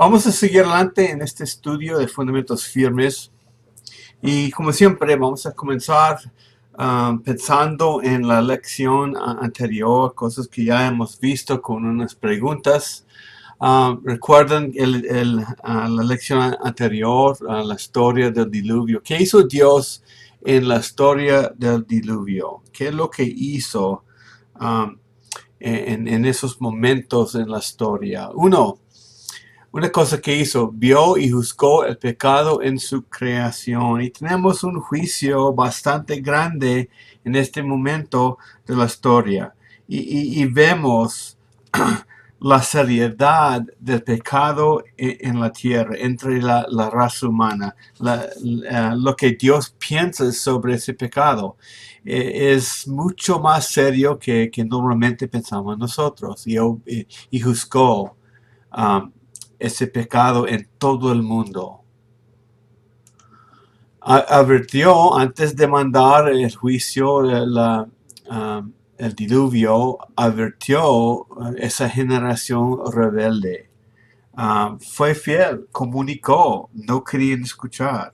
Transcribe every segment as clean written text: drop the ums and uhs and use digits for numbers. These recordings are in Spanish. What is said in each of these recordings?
Vamos a seguir adelante en este estudio de fundamentos firmes y como siempre vamos a comenzar pensando en la lección anterior, cosas que ya hemos visto con unas preguntas. Recuerdan la lección anterior, la historia del diluvio. ¿Qué hizo Dios en la historia del diluvio? ¿Qué es lo que hizo um, en esos momentos en la historia? Una cosa que hizo, vio y juzgó el pecado en su creación. Y tenemos un juicio bastante grande en este momento de la historia. Y vemos la seriedad del pecado en la tierra, entre la raza humana, lo que Dios piensa sobre ese pecado. Es mucho más serio que normalmente pensamos nosotros. Y juzgó um, ese pecado en todo el mundo. Advirtió antes de mandar el juicio, el diluvio, advirtió esa generación rebelde. Fue fiel, comunicó, no querían escuchar.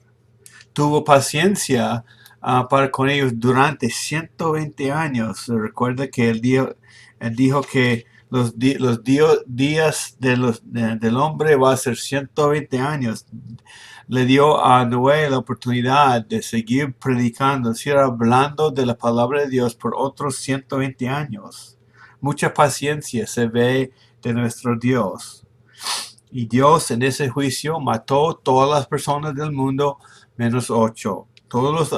Tuvo paciencia para con ellos durante 120 años. Recuerda que él dijo que los días del hombre va a ser 120 años. Le dio a Noé la oportunidad de seguir predicando, seguir hablando de la palabra de Dios por otros 120 años. Mucha paciencia se ve de nuestro Dios. Y Dios en ese juicio mató todas las personas del mundo menos 8. Todas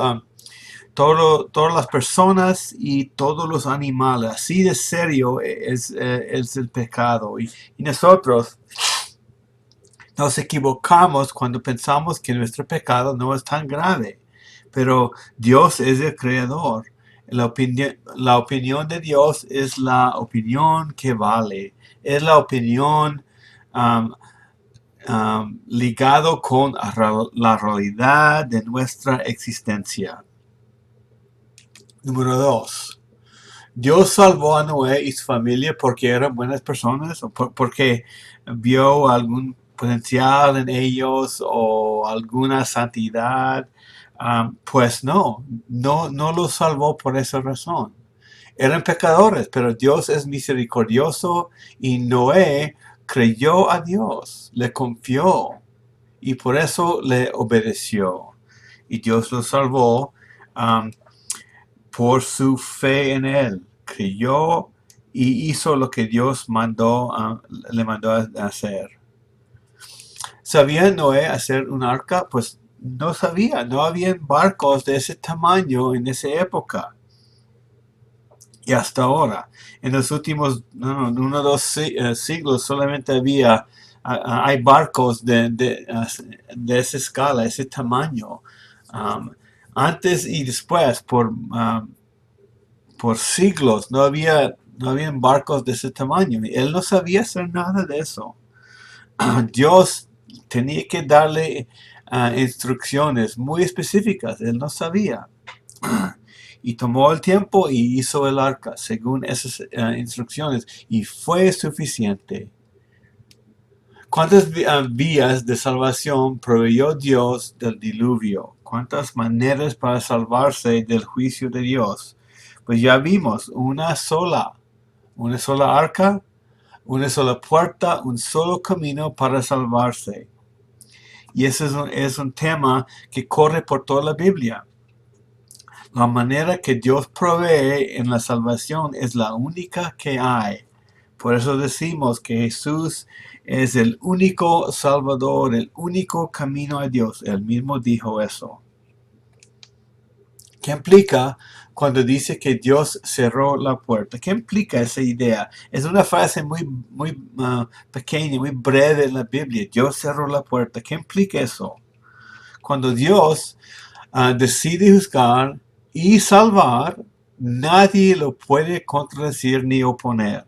las personas y todos los animales. Así de serio es el pecado. Y nosotros nos equivocamos cuando pensamos que nuestro pecado no es tan grave. Pero Dios es el creador. La opinión de Dios es la opinión que vale. Es la opinión ligado con la realidad de nuestra existencia. Número 2. Dios salvó a Noé y su familia porque eran buenas personas o porque vio algún potencial en ellos o alguna santidad. Pues no los salvó por esa razón. Eran pecadores, pero Dios es misericordioso y Noé creyó a Dios, le confió y por eso le obedeció. Y Dios lo salvó por su fe en él. Creyó y hizo lo que Dios le mandó a hacer. ¿Sabía Noé hacer un arca? Pues no sabía. No había barcos de ese tamaño en esa época. Y hasta ahora, en los últimos 1 o 2 siglos solamente hay barcos de esa escala, ese tamaño. Antes y después, por siglos, no habían barcos de ese tamaño. Él no sabía hacer nada de eso. Dios tenía que darle instrucciones muy específicas. Él no sabía. Y tomó el tiempo y hizo el arca según esas instrucciones y fue suficiente. ¿Cuántas vías de salvación proveyó Dios del diluvio? ¿Cuántas maneras para salvarse del juicio de Dios? Pues ya vimos una sola arca, una sola puerta, un solo camino para salvarse. Y ese es un tema que corre por toda la Biblia. La manera que Dios provee en la salvación es la única que hay. Por eso decimos que Jesús es el único Salvador, el único camino a Dios. Él mismo dijo eso. ¿Qué implica cuando dice que Dios cerró la puerta? ¿Qué implica esa idea? Es una frase muy pequeña, muy breve en la Biblia. Dios cerró la puerta. ¿Qué implica eso? Cuando Dios decide juzgar y salvar, nadie lo puede contradecir ni oponer.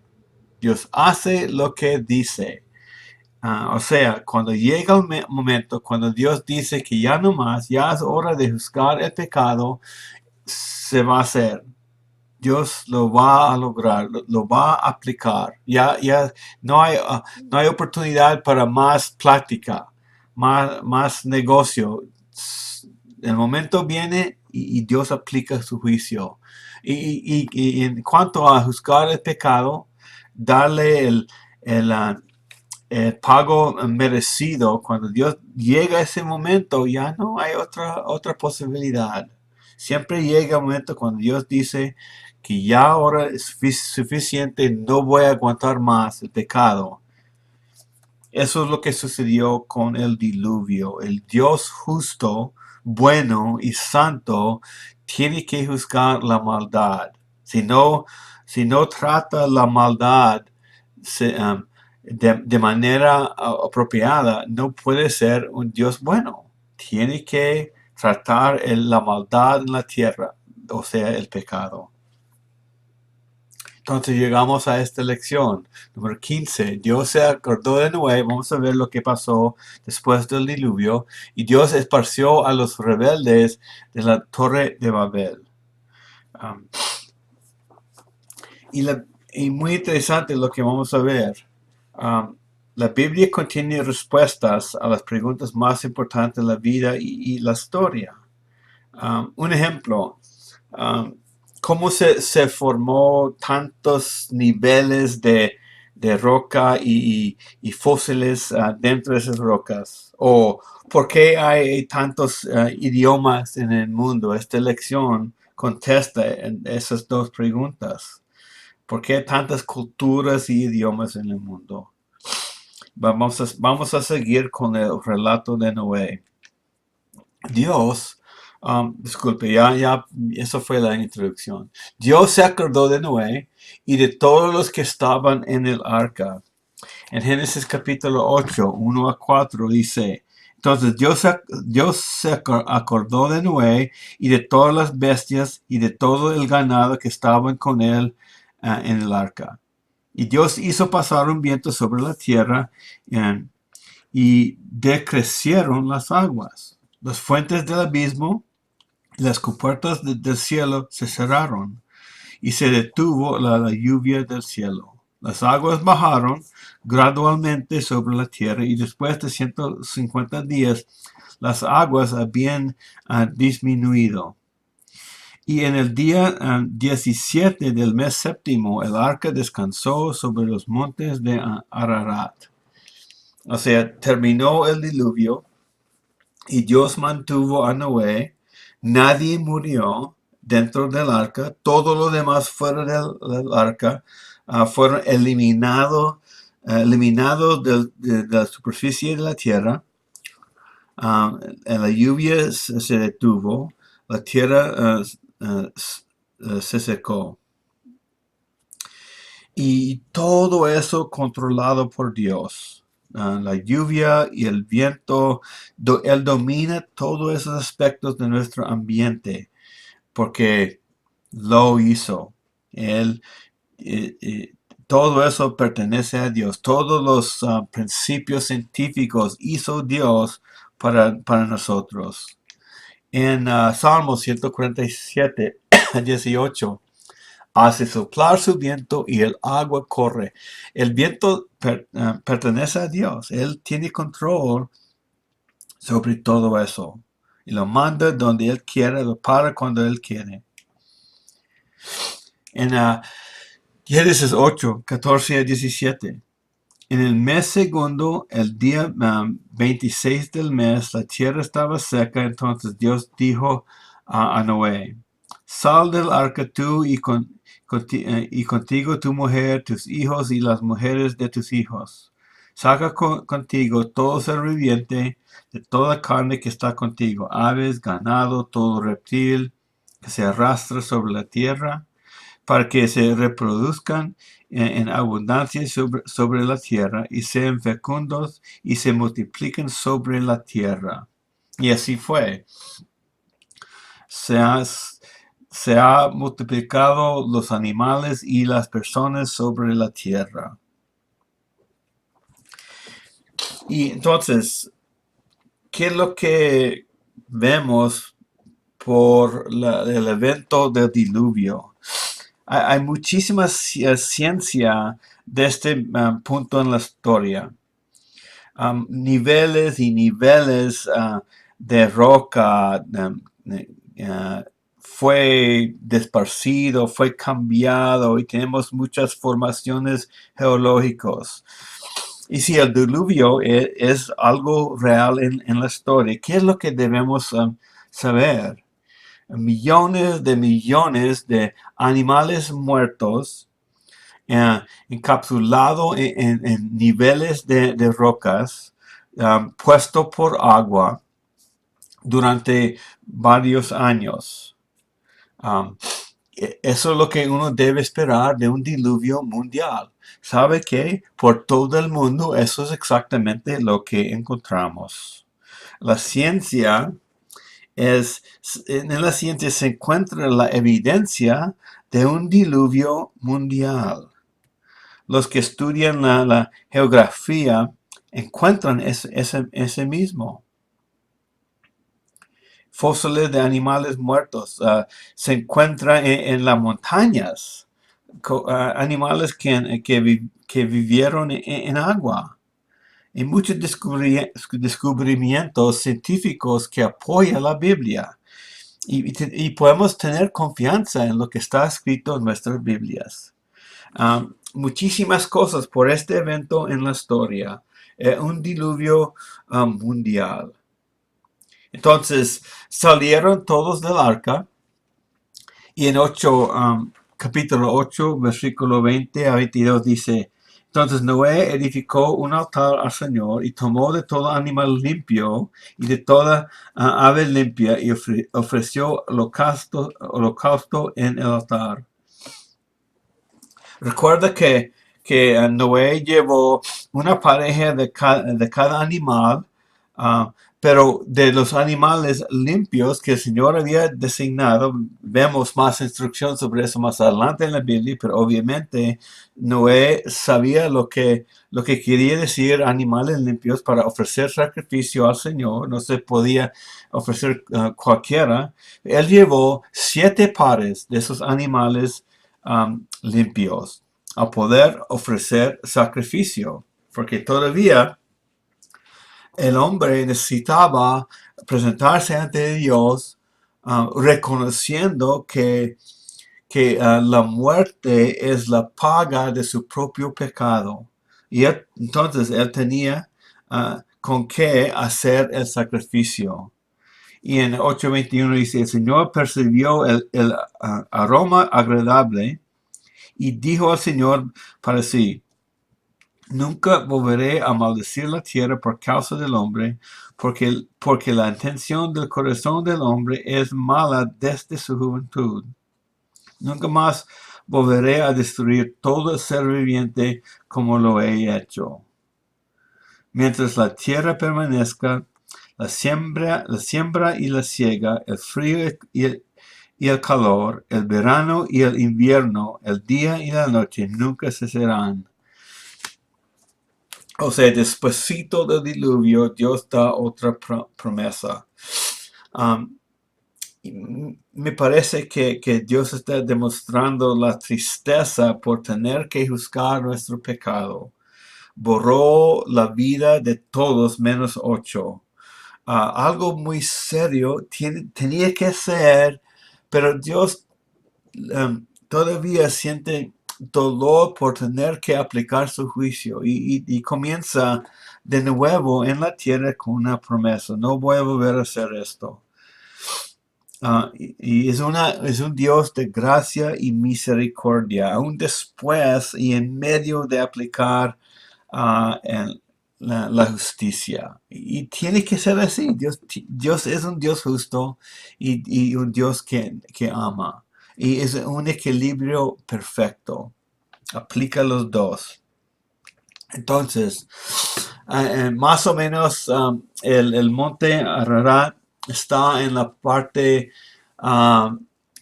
Dios hace lo que dice. O sea, cuando llega el momento, cuando Dios dice que ya no más, ya es hora de juzgar el pecado, se va a hacer. Dios lo va a lograr, lo va a aplicar. Ya no hay oportunidad para más plática, más negocio. El momento viene y Dios aplica su juicio. Y en cuanto a juzgar el pecado, darle el pago merecido, cuando Dios llega a ese momento, ya no hay otra posibilidad. Siempre llega un momento cuando Dios dice que ya ahora es suficiente, no voy a aguantar más el pecado. Eso es lo que sucedió con el diluvio. El Dios justo, bueno y santo tiene que juzgar la maldad. Si no, si no trata la maldad de manera apropiada, no puede ser un Dios bueno. Tiene que tratar la maldad en la tierra, o sea, el pecado. Entonces llegamos a esta lección, número 15. Dios se acordó de Noé. Vamos a ver lo que pasó después del diluvio. Y Dios esparció a los rebeldes de la torre de Babel. Um, y muy interesante lo que vamos a ver. Um, la Biblia contiene respuestas a las preguntas más importantes de la vida y la historia. Un ejemplo, um, cómo se formó tantos niveles de roca y fósiles dentro de esas rocas, o por qué hay tantos idiomas en el mundo. Esta lección contesta en esas dos preguntas. ¿Por qué hay tantas culturas y idiomas en el mundo? Vamos a seguir con el relato de Noé. Dios, disculpe, eso fue la introducción. Dios se acordó de Noé y de todos los que estaban en el arca. En Génesis capítulo 8, 1 a 4 dice, entonces Dios se acordó de Noé y de todas las bestias y de todo el ganado que estaban con él en el arca. Y Dios hizo pasar un viento sobre la tierra y decrecieron las aguas. Las fuentes del abismo y las compuertas del cielo se cerraron y se detuvo la lluvia del cielo. Las aguas bajaron gradualmente sobre la tierra y después de 150 días las aguas habían disminuido. Y en el día 17 del mes séptimo el arca descansó sobre los montes de Ararat. O sea, terminó el diluvio y Dios mantuvo a Noé. Nadie murió dentro del arca. Todo lo demás fuera del arca fueron eliminados de la superficie de la tierra. La lluvia se detuvo. La tierra se secó. Y todo eso controlado por Dios. La lluvia y el viento, Él domina todos esos aspectos de nuestro ambiente porque lo hizo. Él, todo eso pertenece a Dios. Todos los principios científicos hizo Dios para nosotros. En Salmo 147, 18. Hace soplar su viento y el agua corre. El viento pertenece a Dios. Él tiene control sobre todo eso. Y lo manda donde Él quiere, lo para cuando Él quiere. En Génesis 8, 14 a 17. En el mes segundo, el día 26 del mes, la tierra estaba seca. Entonces Dios dijo a Noé, sal del arca tú y contigo tu mujer, tus hijos y las mujeres de tus hijos. Saca contigo todo ser viviente de toda carne que está contigo, aves, ganado, todo reptil que se arrastra sobre la tierra, para que se reproduzcan en abundancia sobre la tierra y sean fecundos y se multipliquen sobre la tierra. Y así fue. Se ha multiplicado los animales y las personas sobre la tierra. Y entonces, ¿qué es lo que vemos por el evento del diluvio? Hay muchísima ciencia de este punto en la historia. Niveles y niveles de roca fue desparcido, fue cambiado y tenemos muchas formaciones geológicas. Y si el diluvio es algo real en la historia, ¿qué es lo que debemos saber? Millones de animales muertos encapsulado en niveles de rocas, puesto por agua durante varios años. Um, Eso es lo que uno debe esperar de un diluvio mundial. ¿Sabe qué? Por todo el mundo eso es exactamente lo que encontramos. La ciencia en la ciencia se encuentra la evidencia de un diluvio mundial. Los que estudian la geografía encuentran ese mismo. Fósiles de animales muertos se encuentran en las montañas. Animales que vivieron en agua. Hay muchos descubrimientos científicos que apoyan la Biblia. Y podemos tener confianza en lo que está escrito en nuestras Biblias. Muchísimas cosas por este evento en la historia. Un diluvio mundial. Entonces salieron todos del arca y en capítulo 8, versículo 20 a 22 dice, entonces Noé edificó un altar al Señor y tomó de todo animal limpio y de toda ave limpia y ofreció holocausto en el altar. Recuerda que Noé llevó una pareja de cada animal, pero de los animales limpios que el Señor había designado, vemos más instrucción sobre eso más adelante en la Biblia, pero obviamente Noé sabía lo que quería decir animales limpios para ofrecer sacrificio al Señor, no se podía ofrecer cualquiera. Él llevó 7 pares de esos animales limpios a poder ofrecer sacrificio, porque todavía el hombre necesitaba presentarse ante Dios reconociendo que la muerte es la paga de su propio pecado. Y entonces él tenía con qué hacer el sacrificio. Y en 8:21 dice, el Señor percibió el aroma agradable y dijo al Señor para sí, nunca volveré a maldecir la tierra por causa del hombre, porque la intención del corazón del hombre es mala desde su juventud. Nunca más volveré a destruir todo el ser viviente como lo he hecho. Mientras la tierra permanezca, la siembra y la siega, el frío y el calor, el verano y el invierno, el día y la noche nunca cesarán. O sea, despuesito del diluvio, Dios da otra promesa. Me parece que Dios está demostrando la tristeza por tener que juzgar nuestro pecado. Borró la vida de todos menos 8. Algo muy serio tenía que ser, pero Dios todavía siente dolor por tener que aplicar su juicio y comienza de nuevo en la tierra con una promesa. No voy a volver a hacer esto. Y es un Dios de gracia y misericordia, aún después y en medio de aplicar la justicia. Y tiene que ser así. Dios es un Dios justo y un Dios que ama. Y es un equilibrio perfecto. Aplica los dos. Entonces, más o menos el monte Ararat está en la parte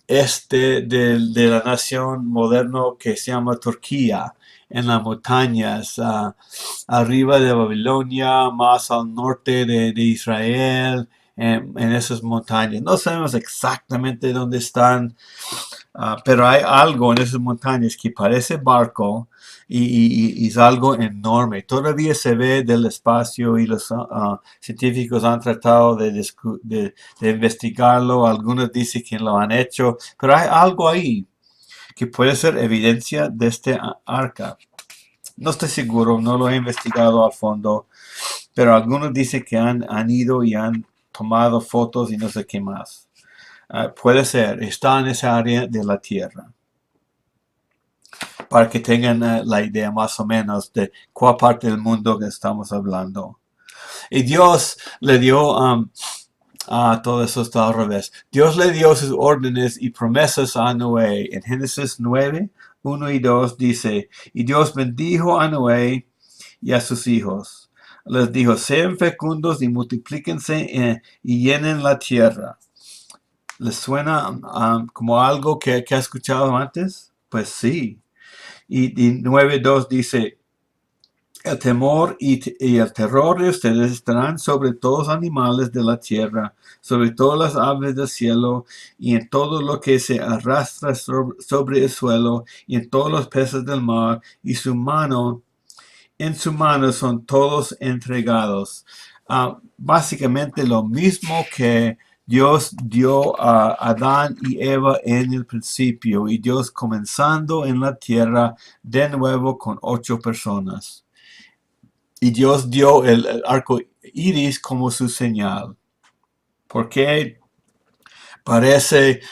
este de la nación moderna que se llama Turquía, en las montañas, arriba de Babilonia, más al norte de Israel, en esas montañas. No sabemos exactamente dónde están, Pero hay algo en esas montañas que parece barco y es algo enorme. Todavía se ve del espacio y los científicos han tratado de investigarlo. Algunos dicen que lo han hecho, pero hay algo ahí que puede ser evidencia de este arca. No estoy seguro, no lo he investigado a fondo, pero algunos dicen que han ido y han tomado fotos y no sé qué más. Puede ser, está en esa área de la Tierra, para que tengan la idea más o menos de cuál parte del mundo que estamos hablando. Y Dios le dio, todo eso está al revés. Dios le dio sus órdenes y promesas a Noé. En Génesis 9, 1 y 2 dice, y Dios bendijo a Noé y a sus hijos. Les dijo, sean fecundos y multiplíquense y llenen la tierra. ¿Les suena como algo que ha escuchado antes? Pues sí. Y 9.2 dice, el temor y el terror de ustedes estarán sobre todos los animales de la tierra, sobre todas las aves del cielo, y en todo lo que se arrastra sobre el suelo, y en todos los peces del mar, y en su mano son todos entregados. Básicamente lo mismo que Dios dio a Adán y Eva en el principio, y Dios comenzando en la tierra de nuevo con 8 personas. Y Dios dio el arco iris como su señal. Porque parece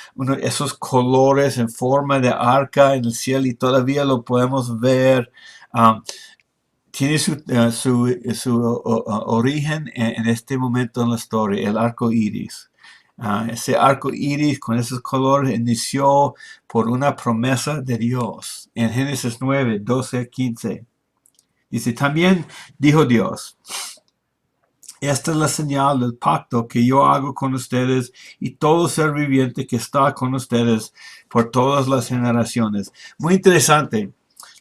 esos colores en forma de arca en el cielo y todavía lo podemos ver. Tiene su origen en este momento en la historia, el arco iris. Ese arco iris con esos colores inició por una promesa de Dios en Génesis 9, 12, 15. Dice, también dijo Dios, esta es la señal del pacto que yo hago con ustedes y todo ser viviente que está con ustedes por todas las generaciones. Muy interesante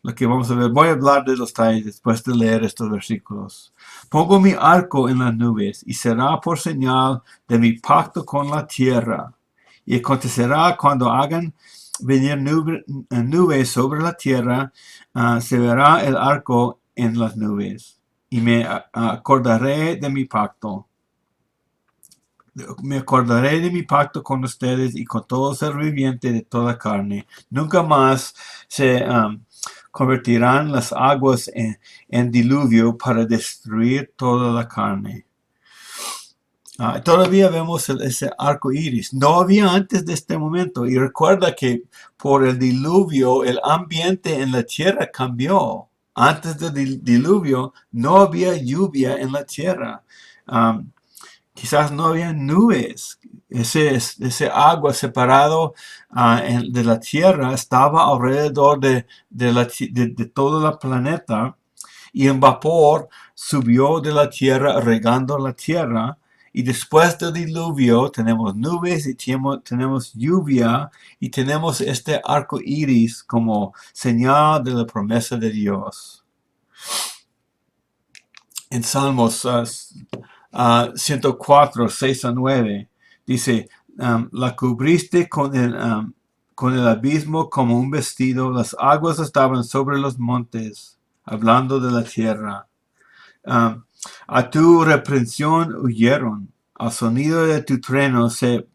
lo que vamos a ver. Voy a hablar de los detalles después de leer estos versículos. Pongo mi arco en las nubes y será por señal de mi pacto con la tierra. Y acontecerá cuando hagan venir nubes sobre la tierra, se verá el arco en las nubes. Y me acordaré de mi pacto. Me acordaré de mi pacto con ustedes y con todo ser viviente de toda carne. Nunca más se convertirán las aguas en diluvio para destruir toda la carne. Todavía vemos ese arco iris. No había antes de este momento. Y recuerda que por el diluvio el ambiente en la tierra cambió. Antes del diluvio no había lluvia en la tierra. Quizás no había nubes. Ese agua separado de la tierra estaba alrededor de todo el planeta. Y el vapor subió de la tierra regando la tierra. Y después del diluvio tenemos nubes y tenemos lluvia y tenemos este arco iris como señal de la promesa de Dios. En Salmos 104, 6 a 9 dice, la cubriste con el abismo como un vestido, las aguas estaban sobre los montes, hablando de la tierra. A tu reprensión huyeron, al sonido de tu trueno se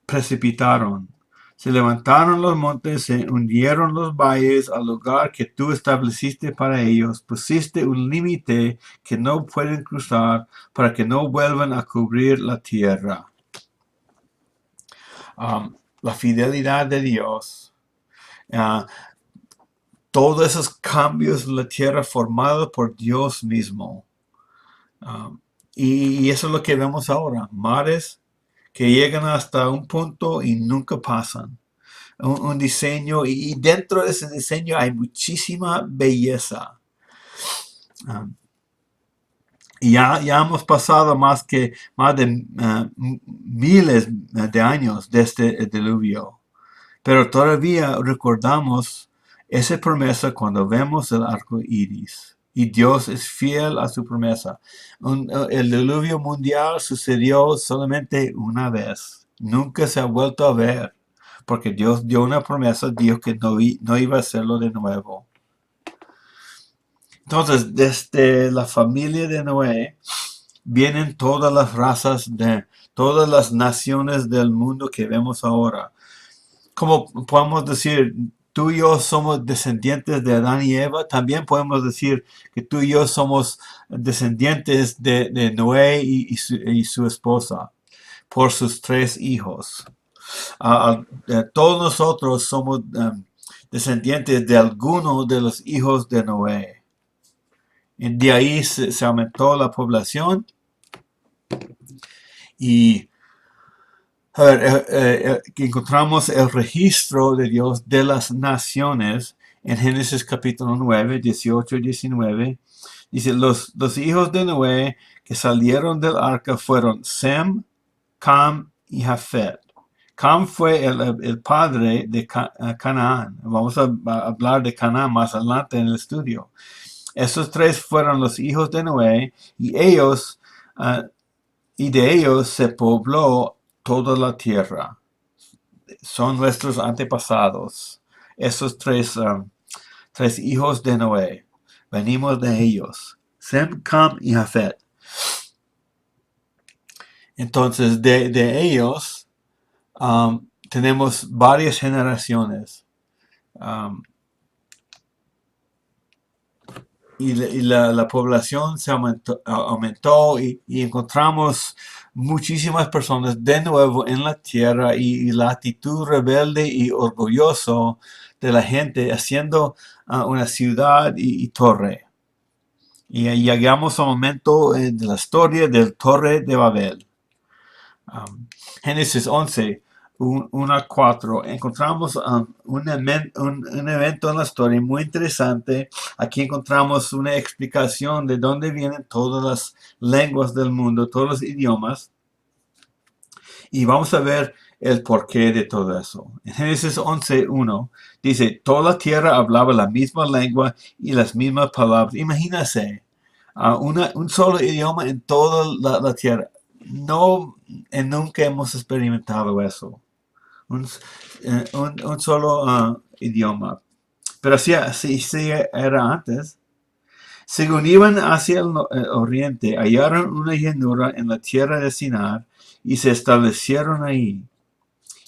precipitaron. Se levantaron los montes, se hundieron los valles al lugar que tú estableciste para ellos. Pusiste un límite que no pueden cruzar para que no vuelvan a cubrir la tierra. La fidelidad de Dios. Todos esos cambios en la tierra formados por Dios mismo. Y eso es lo que vemos ahora. Mares que llegan hasta un punto y nunca pasan. Un diseño, y dentro de ese diseño hay muchísima belleza. Y ya hemos pasado más de miles de años desde el diluvio. Pero todavía recordamos esa promesa cuando vemos el arco iris. Y Dios es fiel a su promesa. El diluvio mundial sucedió solamente una vez. Nunca se ha vuelto a ver. porque Dios dio una promesa, dijo que no iba a hacerlo de nuevo. Entonces, desde la familia de Noé vienen todas las razas de todas las naciones del mundo que vemos ahora. Como podemos decir, tú y yo somos descendientes de Adán y Eva, también podemos decir que tú y yo somos descendientes de Noé y su esposa por sus 3 hijos. Todos nosotros somos descendientes de alguno de los hijos de Noé. Y de ahí se aumentó la población y a ver, encontramos el registro de Dios de las naciones en Génesis capítulo 9, 18 y 19. Dice, los hijos de Noé que salieron del arca fueron Sem, Cam y Jafet. Cam fue el padre de Canaán. Vamos a hablar de Canaán más adelante en el estudio. Esos 3 fueron los hijos de Noé y de ellos se pobló toda la tierra. Son nuestros antepasados. Esos 3 hijos de Noé. Venimos de ellos. Sem, Cam y Jafet. Entonces, de ellos tenemos varias generaciones. Y la población se aumentó y encontramos muchísimas personas de nuevo en la tierra y la actitud rebelde y orgulloso de la gente haciendo una ciudad y torre. Y llegamos al momento de la historia del Torre de Babel. Génesis 11, 1 a 4, encontramos un evento en la historia muy interesante. Aquí encontramos una explicación de dónde vienen todas las lenguas del mundo, todos los idiomas. Y vamos a ver el porqué de todo eso. En Génesis 11, 1 dice, toda la tierra hablaba la misma lengua y las mismas palabras. Imagínense, un solo idioma en toda la tierra. No, nunca hemos experimentado eso. Un solo idioma. Pero así era antes. Según iban hacia el oriente, hallaron una llanura en la tierra de Sinar y se establecieron ahí.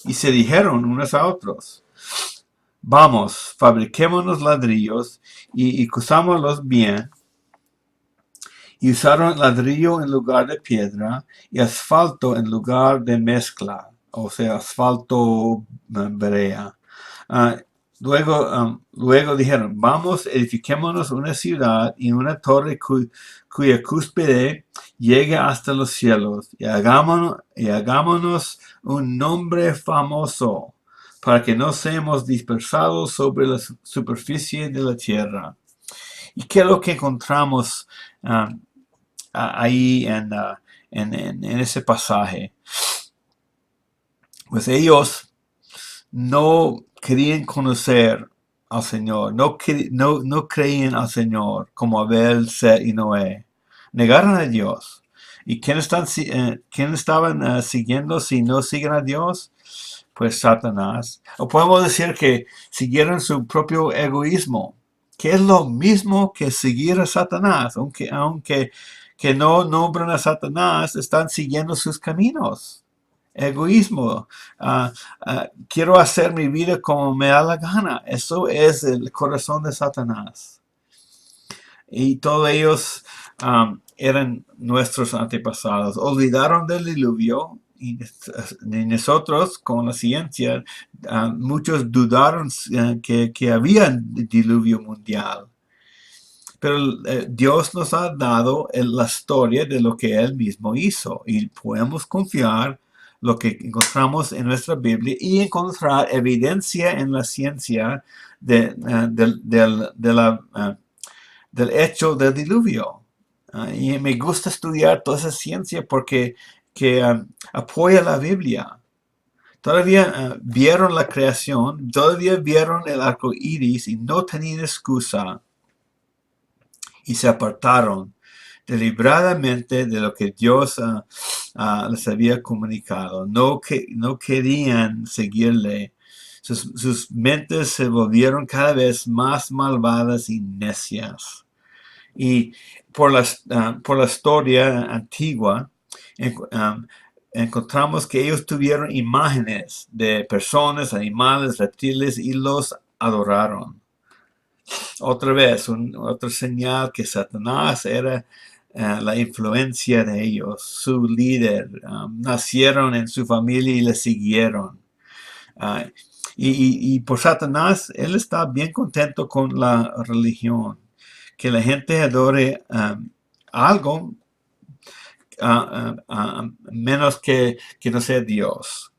Y se dijeron unos a otros, vamos, fabriquémonos ladrillos y cosámoslos bien. Y usaron ladrillo en lugar de piedra y asfalto en lugar de mezcla, o sea, asfalto brea. Luego dijeron, vamos, edifiquémonos una ciudad y una torre cuya cúspide llegue hasta los cielos y hagámonos un nombre famoso para que no seamos dispersados sobre la superficie de la tierra. ¿Y qué es lo que encontramos ahí en ese pasaje? Pues ellos no querían conocer al Señor, no creían al Señor como Abel, Set y Noé. Negaron a Dios. ¿Y quién estaban siguiendo si no siguen a Dios? Pues Satanás. O podemos decir que siguieron su propio egoísmo, que es lo mismo que seguir a Satanás. Aunque que no nombran a Satanás, están siguiendo sus caminos. Egoísmo. Quiero hacer mi vida como me da la gana. Eso es el corazón de Satanás. Y todos ellos eran nuestros antepasados. Olvidaron del diluvio. Y nosotros, con la ciencia, muchos dudaron que había diluvio mundial. Pero Dios nos ha dado la historia de lo que Él mismo hizo. Y podemos confiar lo que encontramos en nuestra Biblia y encontrar evidencia en la ciencia del hecho del diluvio. Y me gusta estudiar toda esa ciencia porque apoya la Biblia. Todavía vieron la creación, todavía vieron el arco iris y no tenían excusa. Y se apartaron deliberadamente de lo que Dios les había comunicado. No querían seguirle sus mentes se volvieron cada vez más malvadas y necias. Y por la historia antigua, encontramos que ellos tuvieron imágenes de personas, animales, reptiles y los adoraron. Otra vez, otra señal que Satanás era la influencia de ellos, su líder. Nacieron en su familia y le siguieron. Ah, y por Satanás, él está bien contento con la religión. Que la gente adore algo menos que no sea Dios.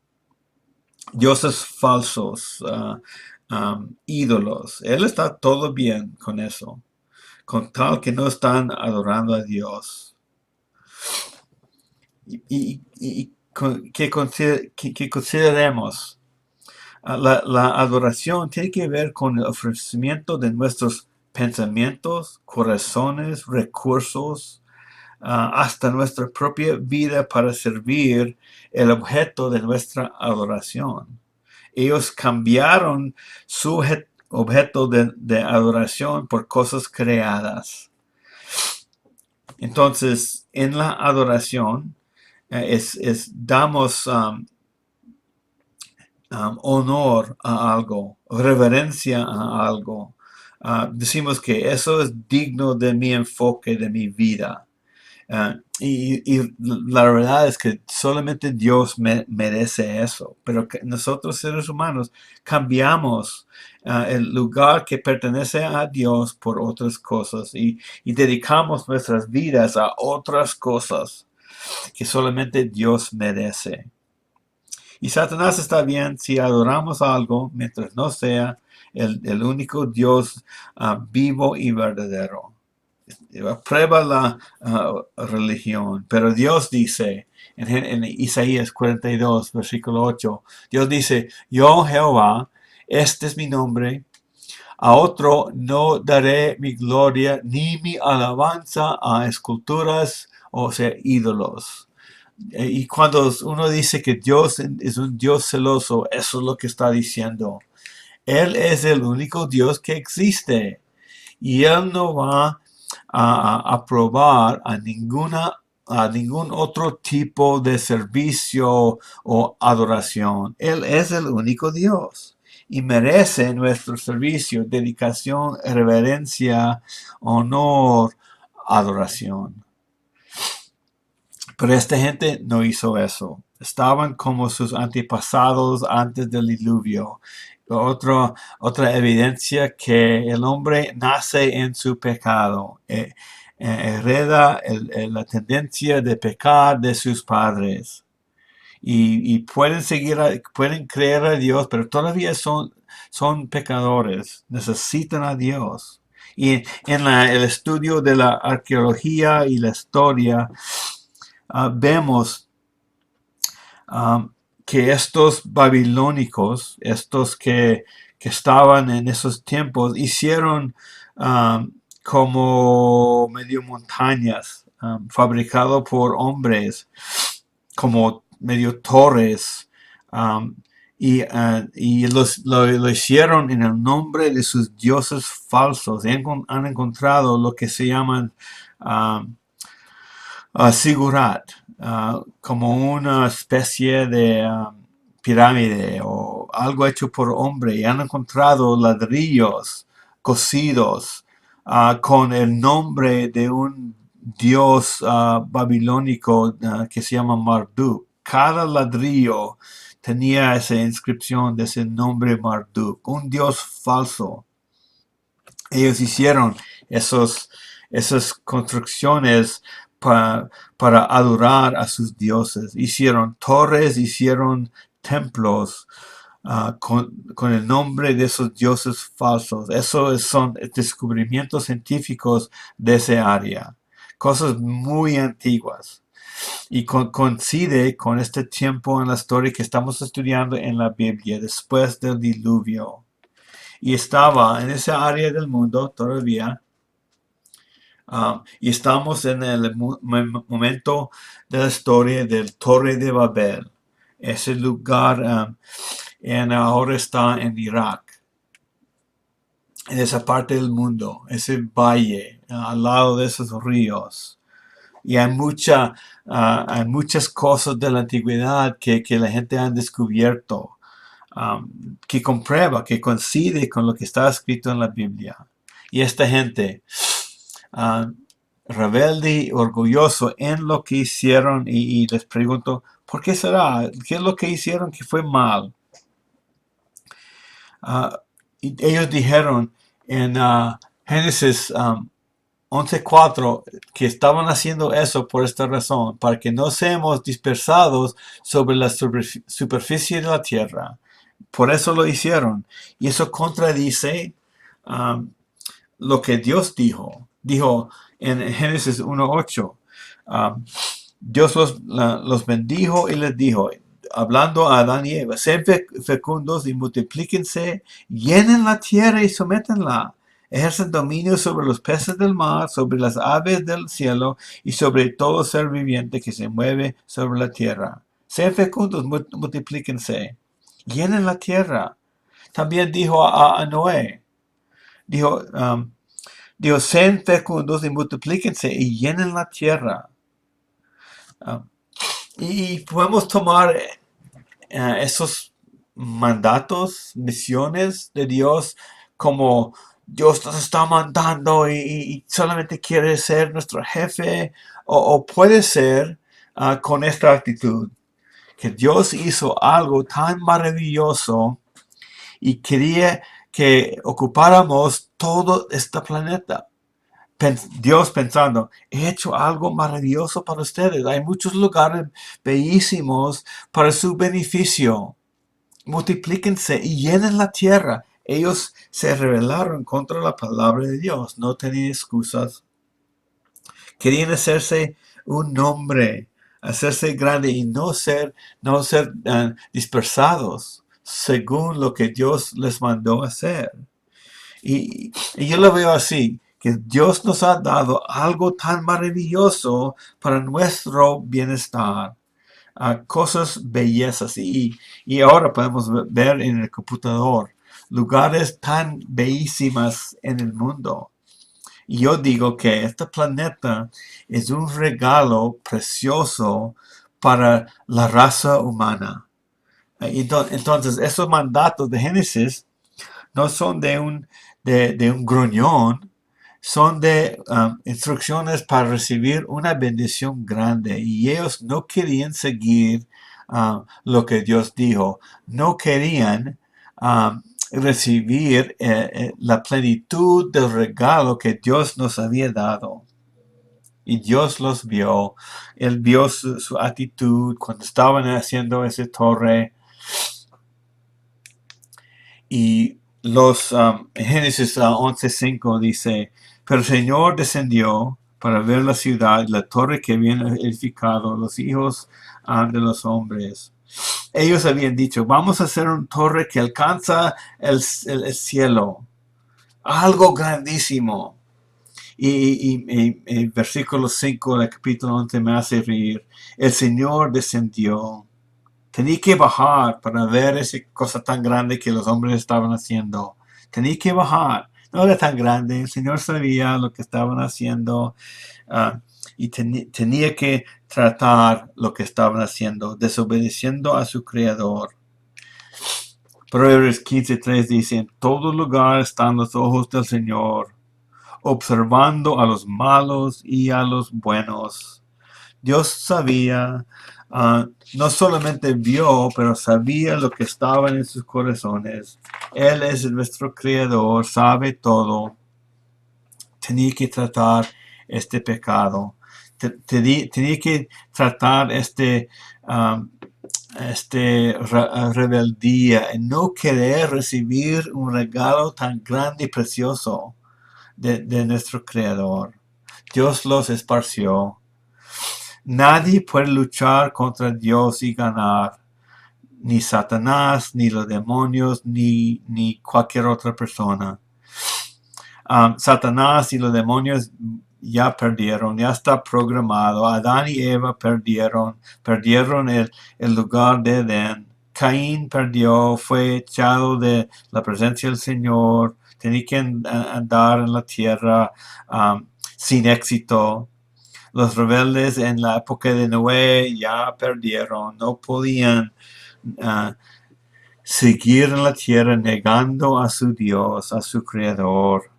Dioses falsos, ídolos. Él está todo bien con eso, con tal que no están adorando a Dios. Que consideremos, la adoración tiene que ver con el ofrecimiento de nuestros pensamientos, corazones, recursos, hasta nuestra propia vida para servir el objeto de nuestra adoración. Ellos cambiaron su objeto de adoración por cosas creadas. Entonces, en la adoración damos honor a algo, reverencia a algo. Decimos que eso es digno de mi enfoque, de mi vida. Y la verdad es que solamente Dios merece eso, pero que nosotros seres humanos cambiamos el lugar que pertenece a Dios por otras cosas y dedicamos nuestras vidas a otras cosas que solamente Dios merece. Y Satanás está bien si adoramos algo mientras no sea el único Dios vivo y verdadero. Prueba la religión, pero Dios dice en Isaías 42, versículo 8, Dios dice, yo Jehová, este es mi nombre, a otro no daré mi gloria ni mi alabanza a esculturas, o sea, ídolos. Y cuando uno dice que Dios es un Dios celoso, eso es lo que está diciendo. Él es el único Dios que existe y Él no va a aprobar a ningún otro tipo de servicio o adoración. Él es el único Dios y merece nuestro servicio, dedicación, reverencia, honor, adoración. Pero esta gente no hizo eso. Estaban como sus antepasados antes del diluvio. Otra evidencia que el hombre nace en su pecado. Hereda la tendencia de pecar de sus padres. Y pueden creer a Dios, pero todavía son pecadores. Necesitan a Dios. Y en el estudio de la arqueología y la historia, vemos que estos babilónicos, estos que estaban en esos tiempos, hicieron como medio montañas, fabricado por hombres, como medio torres, y lo hicieron en el nombre de sus dioses falsos. Han encontrado lo que se llaman Sigurat, como una especie de pirámide o algo hecho por hombre, y han encontrado ladrillos cocidos con el nombre de un dios babilónico que se llama Marduk. Cada ladrillo tenía esa inscripción de ese nombre Marduk, un dios falso. Ellos hicieron esas construcciones para adorar a sus dioses. Hicieron torres, hicieron templos con el nombre de esos dioses falsos. Esos son descubrimientos científicos de esa área. Cosas muy antiguas. Y coincide con este tiempo en la historia que estamos estudiando en la Biblia, después del diluvio. Y estaba en esa área del mundo todavía. Y estamos en el momento de la historia del Torre de Babel. Ese lugar ahora está en Irak, en esa parte del mundo, ese valle, al lado de esos ríos. Y hay muchas cosas de la antigüedad que la gente ha descubierto, que comprueba, que coincide con lo que está escrito en la Biblia. Y esta gente, um, rebelde y orgulloso en lo que hicieron, y les pregunto, ¿por qué será? ¿Qué es lo que hicieron que fue mal? Y ellos dijeron en Génesis 11:4 que estaban haciendo eso por esta razón, para que no seamos dispersados sobre la superficie de la tierra. Por eso lo hicieron. Y eso contradice um, lo que Dios dijo. Dijo en Génesis 1:8, um, Dios los bendijo y les dijo, hablando a Adán y Eva, sean fecundos y multiplíquense, llenen la tierra y sométanla. Ejercen dominio sobre los peces del mar, sobre las aves del cielo y sobre todo ser viviente que se mueve sobre la tierra. Sean fecundos, multiplíquense, llenen la tierra. También dijo a Noé, dijo, sean fecundos y multiplíquense y llenen la tierra. Y podemos tomar esos mandatos, misiones de Dios, como Dios nos está mandando y solamente quiere ser nuestro jefe, o puede ser con esta actitud, que Dios hizo algo tan maravilloso y quería que ocupáramos todo este planeta. Dios pensando, he hecho algo maravilloso para ustedes. Hay muchos lugares bellísimos para su beneficio. Multiplíquense y llenen la tierra. Ellos se rebelaron contra la palabra de Dios. No tenían excusas. Querían hacerse un nombre, hacerse grande y no ser dispersados según lo que Dios les mandó hacer. Y yo lo veo así, que Dios nos ha dado algo tan maravilloso para nuestro bienestar, cosas bellezas. Y ahora podemos ver en el computador lugares tan bellísimas en el mundo. Y yo digo que este planeta es un regalo precioso para la raza humana. Entonces, esos mandatos de Génesis no son de un gruñón, son de instrucciones para recibir una bendición grande. Y ellos no querían seguir lo que Dios dijo. No querían recibir la plenitud del regalo que Dios nos había dado. Y Dios los vio. Él vio su actitud cuando estaban haciendo esa torre. Y Génesis 11:5 dice, pero el Señor descendió para ver la ciudad, la torre que habían edificado los hijos de los hombres. Ellos habían dicho, vamos a hacer una torre que alcanza el cielo. Algo grandísimo. Y versículo 5 del capítulo 11 me hace reír. El Señor descendió. Tenía que bajar para ver esa cosa tan grande que los hombres estaban haciendo. Tenía que bajar. No era tan grande. El Señor sabía lo que estaban haciendo. Y tenía que tratar lo que estaban haciendo, desobedeciendo a su Creador. Proverbios 15:3 dice, en todo lugar están los ojos del Señor, observando a los malos y a los buenos. Dios sabía, no solamente vio, pero sabía lo que estaba en sus corazones. Él es nuestro Creador, sabe todo. Tenía que tratar este pecado. Tenía que tratar rebeldía, en no querer recibir un regalo tan grande y precioso de nuestro Creador. Dios los esparció. Nadie puede luchar contra Dios y ganar. Ni Satanás, ni los demonios, ni cualquier otra persona. Satanás y los demonios ya perdieron, ya está programado. Adán y Eva perdieron el lugar de Edén. Caín perdió, fue echado de la presencia del Señor, tenía que andar en la tierra sin éxito. Los rebeldes en la época de Noé ya perdieron, no podían ah, seguir en la tierra negando a su Dios, a su Creador.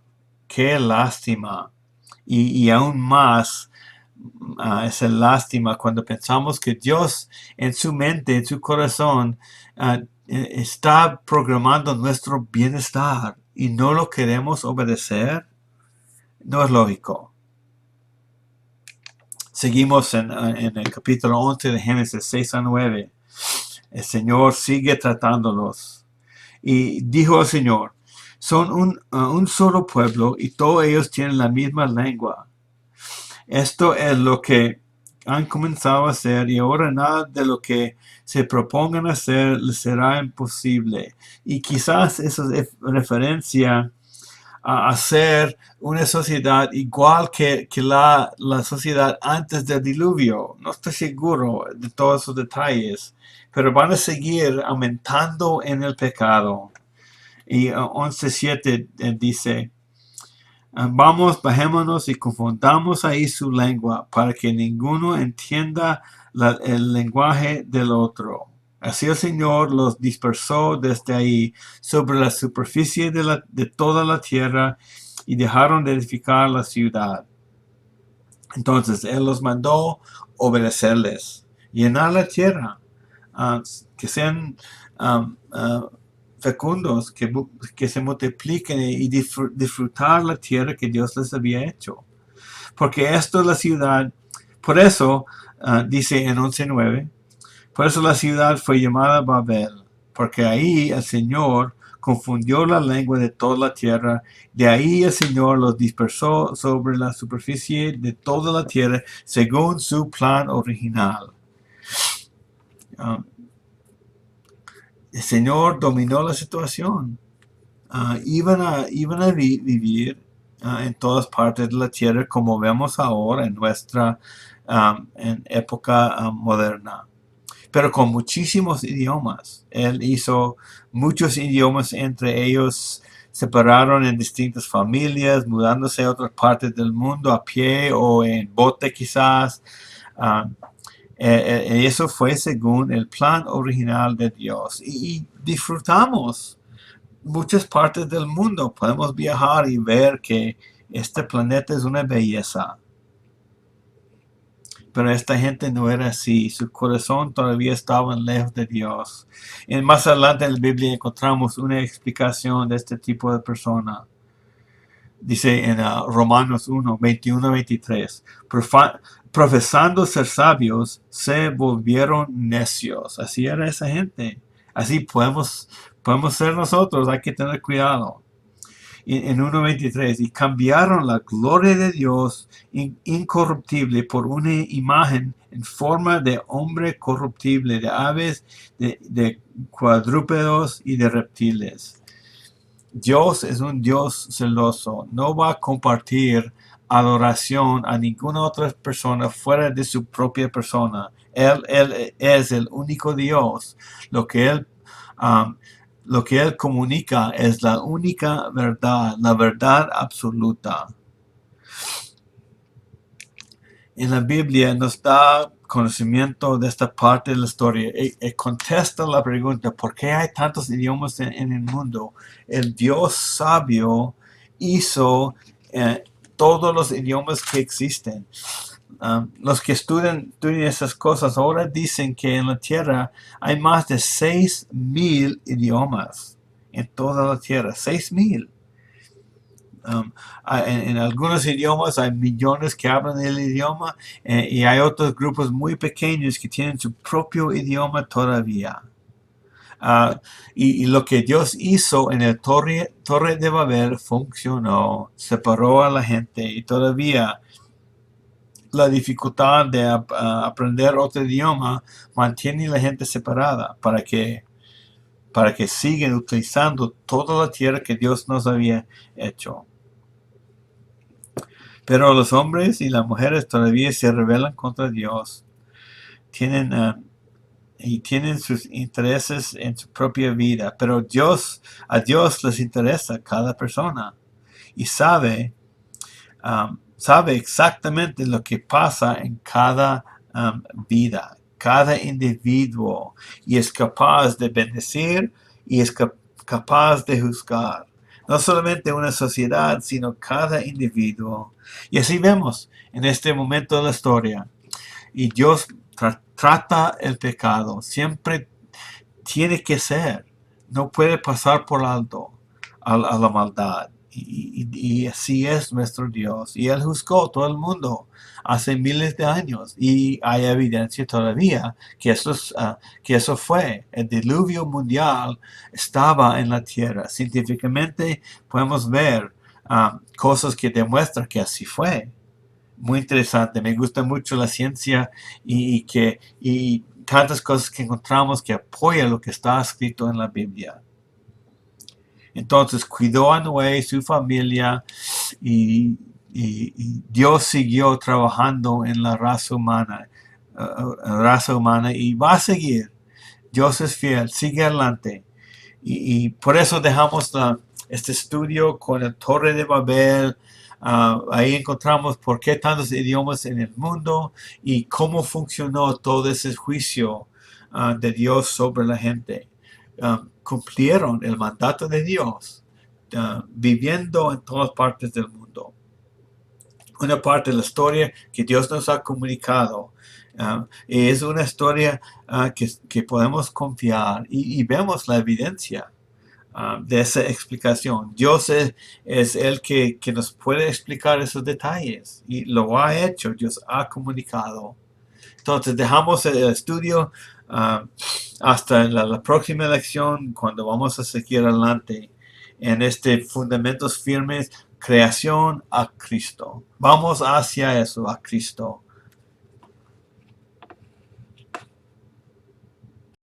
Qué lástima. Y aún más es lástima cuando pensamos que Dios en su mente, en su corazón, está programando nuestro bienestar y no lo queremos obedecer. No es lógico. Seguimos en el capítulo 11 de Génesis 6 a 9. El Señor sigue tratándolos. Y dijo el Señor, son un solo pueblo y todos ellos tienen la misma lengua. Esto es lo que han comenzado a hacer y ahora nada de lo que se propongan hacer les será imposible. Y quizás eso es referencia a hacer una sociedad igual que la sociedad antes del diluvio. No estoy seguro de todos esos detalles, pero van a seguir aumentando en el pecado. Y 11.7 dice, vamos, bajémonos y confundamos ahí su lengua para que ninguno entienda el lenguaje del otro. Así el Señor los dispersó desde ahí sobre la superficie de toda la tierra y dejaron de edificar la ciudad. Entonces Él los mandó obedecerles, llenar la tierra, que sean fecundos, que se multipliquen y disfrutar la tierra que Dios les había hecho. Porque esto es la ciudad, por eso dice en 11.9, por eso la ciudad fue llamada Babel, porque ahí el Señor confundió la lengua de toda la tierra, de ahí el Señor los dispersó sobre la superficie de toda la tierra según su plan original. El Señor dominó la situación. Iban a vivir en todas partes de la tierra como vemos ahora en nuestra en época moderna, pero con muchísimos idiomas. Él hizo muchos idiomas, entre ellos separaron en distintas familias, mudándose a otras partes del mundo a pie o en bote quizás. Eso fue según el plan original de Dios y disfrutamos muchas partes del mundo. Podemos viajar y ver que este planeta es una belleza. Pero esta gente no era así. Su corazón todavía estaba lejos de Dios. Y más adelante en la Biblia encontramos una explicación de este tipo de persona. Dice en Romanos 1, 21 a 23. Profesando ser sabios, se volvieron necios. Así era esa gente. Así podemos ser nosotros. Hay que tener cuidado. En 1.23, y cambiaron la gloria de Dios incorruptible por una imagen en forma de hombre corruptible, de aves, de cuadrúpedos y de reptiles. Dios es un Dios celoso, no va a compartir adoración a ninguna otra persona fuera de su propia persona. Él es el único Dios. Lo que Él comunica es la única verdad, la verdad absoluta. En la Biblia nos da conocimiento de esta parte de la historia y contesta la pregunta, ¿por qué hay tantos idiomas en el mundo? El Dios sabio hizo todos los idiomas que existen. Los que estudian esas cosas ahora dicen que en la tierra hay más de 6,000 idiomas en toda la tierra. 6,000. En algunos idiomas hay millones que hablan el idioma y hay otros grupos muy pequeños que tienen su propio idioma todavía. Y lo que Dios hizo en el torre de Babel funcionó, separó a la gente y todavía la dificultad de aprender otro idioma mantiene a la gente separada para que sigan utilizando toda la tierra que Dios nos había hecho. Pero los hombres y las mujeres todavía se rebelan contra Dios. Tienen y tienen sus intereses en su propia vida, pero a Dios les interesa cada persona y sabe exactamente lo que pasa en cada vida, cada individuo, y es capaz de bendecir y es capaz de juzgar. No solamente una sociedad, sino cada individuo. Y así vemos en este momento de la historia. Y Dios trata el pecado, siempre tiene que ser, no puede pasar por alto a la maldad. Y así es nuestro Dios. Y Él juzgó todo el mundo hace miles de años. Y hay evidencia todavía que eso fue. El diluvio mundial estaba en la tierra. Científicamente podemos ver cosas que demuestran que así fue. Muy interesante. Me gusta mucho la ciencia y tantas cosas que encontramos que apoyan lo que está escrito en la Biblia. Entonces cuidó a Noé y su familia y Dios siguió trabajando en la raza humana y va a seguir. Dios es fiel, sigue adelante. Y por eso dejamos este estudio con la Torre de Babel. Ahí encontramos por qué tantos idiomas en el mundo y cómo funcionó todo ese juicio de Dios sobre la gente. Cumplieron el mandato de Dios, viviendo en todas partes del mundo. Una parte de la historia que Dios nos ha comunicado. Es una historia que podemos confiar y vemos la evidencia de esa explicación. Dios es el que nos puede explicar esos detalles y lo ha hecho, Dios ha comunicado. Entonces dejamos el estudio hasta la próxima lección cuando vamos a seguir adelante en este fundamentos firmes, creación a Cristo. Vamos hacia eso, a Cristo.